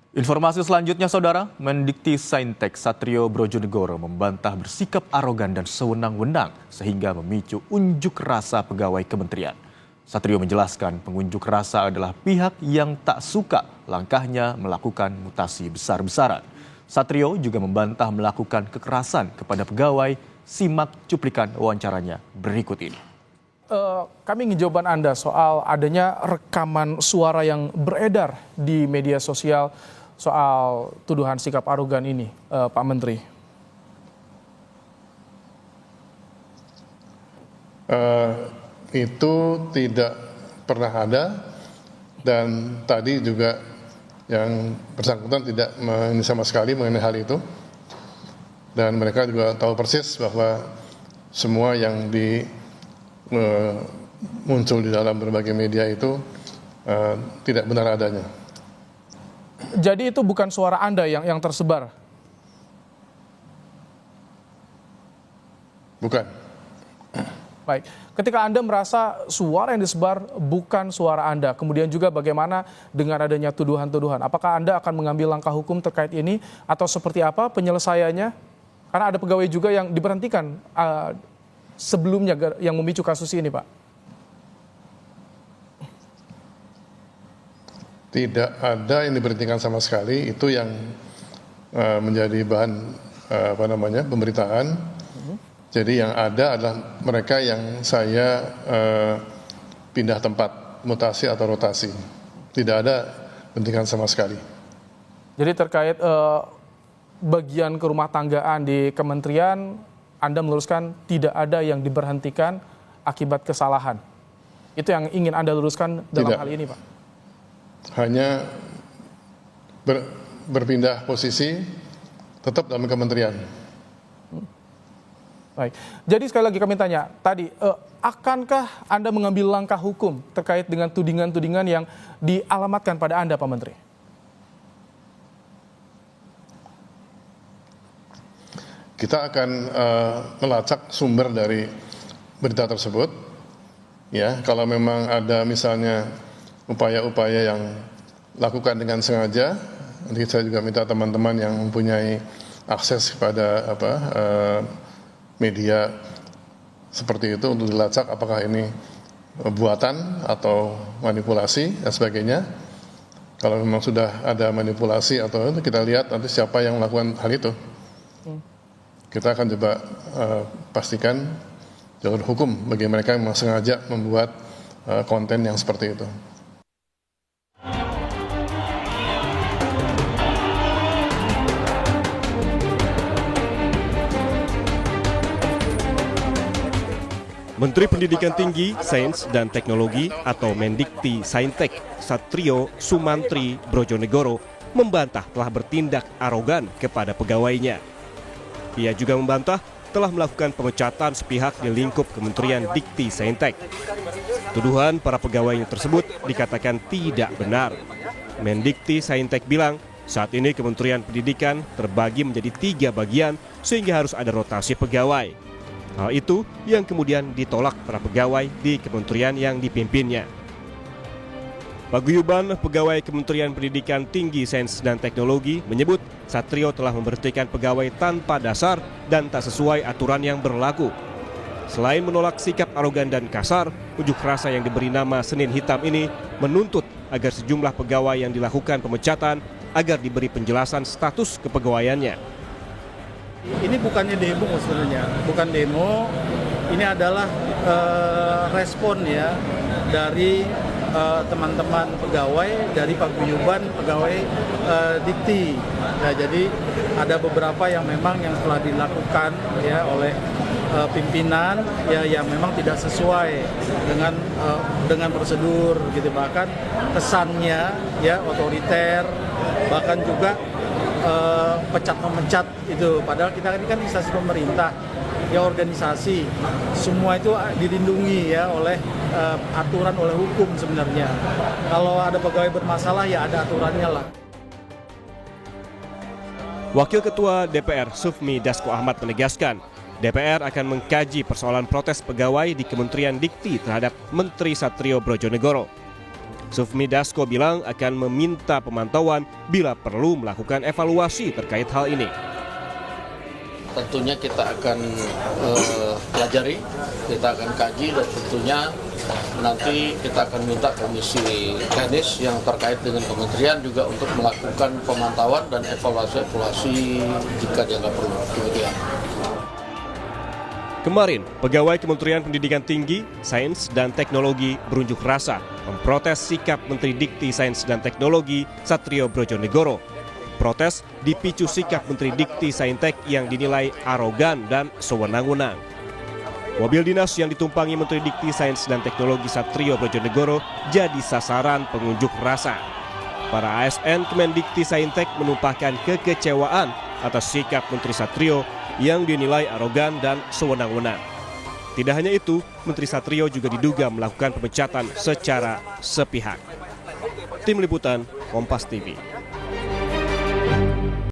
Informasi selanjutnya, Saudara, Mendikti-Saintek Satrio Brojonegoro membantah bersikap arogan dan sewenang-wenang sehingga memicu unjuk rasa pegawai kementerian. Satrio menjelaskan pengunjuk rasa adalah pihak yang tak suka langkahnya melakukan mutasi besar-besaran. Satrio juga membantah melakukan kekerasan kepada pegawai. Simak cuplikan wawancaranya berikut ini. Kami ingin jawaban Anda soal adanya rekaman suara yang beredar di media sosial soal tuduhan sikap arogan ini, Pak Menteri. Itu tidak pernah ada, dan tadi juga yang bersangkutan tidak ini sama sekali mengenai hal itu. Dan mereka juga tahu persis bahwa semua yang muncul di dalam berbagai media itu tidak benar adanya. Jadi itu bukan suara Anda yang tersebar? Bukan. Baik, ketika Anda merasa suara yang disebar bukan suara Anda, kemudian juga bagaimana dengan adanya tuduhan-tuduhan? Apakah Anda akan mengambil langkah hukum terkait ini atau seperti apa penyelesaiannya? Karena ada pegawai juga yang diberhentikan sebelumnya yang memicu kasus ini, Pak. Tidak ada yang diberhentikan sama sekali, itu yang menjadi bahan pemberitaan. Jadi yang ada adalah mereka yang saya pindah tempat, mutasi atau rotasi. Tidak ada pendidikan sama sekali. Jadi terkait bagian kerumah tanggaan di kementerian, Anda meluruskan tidak ada yang diberhentikan akibat kesalahan. Itu yang ingin Anda luruskan dalam hal ini, Pak? Hanya berpindah posisi tetap dalam kementerian. Baik. Jadi sekali lagi kami tanya, tadi akankah Anda mengambil langkah hukum terkait dengan tudingan-tudingan yang dialamatkan pada Anda, Pak Menteri? Kita akan melacak sumber dari berita tersebut. Ya, kalau memang ada misalnya upaya-upaya yang lakukan dengan sengaja, nanti saya juga minta teman-teman yang mempunyai akses kepada media seperti itu untuk dilacak apakah ini buatan atau manipulasi dan sebagainya. Kalau memang sudah ada manipulasi atau itu, kita lihat nanti siapa yang melakukan hal itu. Kita akan coba pastikan jalur hukum bagi mereka yang sengaja membuat konten yang seperti itu. Menteri Pendidikan Tinggi, Sains dan Teknologi atau Mendikti-Saintek Satrio Sumantri Brojonegoro membantah telah bertindak arogan kepada pegawainya. Ia juga membantah telah melakukan pemecatan sepihak di lingkup Kementerian Dikti-Saintek. Tuduhan para pegawainya tersebut dikatakan tidak benar. Mendikti-Saintek bilang saat ini Kementerian Pendidikan terbagi menjadi 3 bagian sehingga harus ada rotasi pegawai. Hal itu yang kemudian ditolak para pegawai di kementerian yang dipimpinnya. Paguyuban Pegawai Kementerian Pendidikan Tinggi, Sains dan Teknologi menyebut Satrio telah memberhentikan pegawai tanpa dasar dan tak sesuai aturan yang berlaku. Selain menolak sikap arogan dan kasar, unjuk rasa yang diberi nama Senin Hitam ini menuntut agar sejumlah pegawai yang dilakukan pemecatan agar diberi penjelasan status kepegawaiannya. Ini bukannya demo sebenarnya, bukan demo. Ini adalah respon ya dari teman-teman pegawai dari paguyuban pegawai Dikti. Ya, jadi ada beberapa yang memang yang telah dilakukan ya oleh pimpinan ya yang memang tidak sesuai dengan prosedur gitu, bahkan kesannya ya otoriter, bahkan juga pecat-memecat itu, padahal kita ini kan instansi pemerintah ya, organisasi, semua itu dilindungi ya oleh aturan, oleh hukum sebenarnya. Kalau ada pegawai bermasalah ya ada aturannya lah. Wakil Ketua DPR Sufmi Dasko Ahmad menegaskan DPR akan mengkaji persoalan protes pegawai di Kementerian Dikti terhadap Menteri Satrio Brojonegoro. Sufmi Dasko bilang akan meminta pemantauan bila perlu melakukan evaluasi terkait hal ini. Tentunya kita akan pelajari, kita akan kaji, dan tentunya nanti kita akan minta komisi teknis yang terkait dengan kementerian juga untuk melakukan pemantauan dan evaluasi jika dianggap perlu. Demikian. Kemarin, pegawai Kementerian Pendidikan Tinggi, Sains dan Teknologi berunjuk rasa memprotes sikap Menteri Dikti Sains dan Teknologi Satrio Brojonegoro. Protes dipicu sikap Menteri Dikti Saintek yang dinilai arogan dan sewenang-wenang. Mobil dinas yang ditumpangi Menteri Dikti Sains dan Teknologi Satrio Brojonegoro jadi sasaran pengunjuk rasa. Para ASN Kemendikti Saintek menumpahkan kekecewaan atas sikap Menteri Satrio yang dinilai arogan dan sewenang-wenang. Tidak hanya itu, Menteri Satrio juga diduga melakukan pemecatan secara sepihak. Tim Liputan, Kompas TV.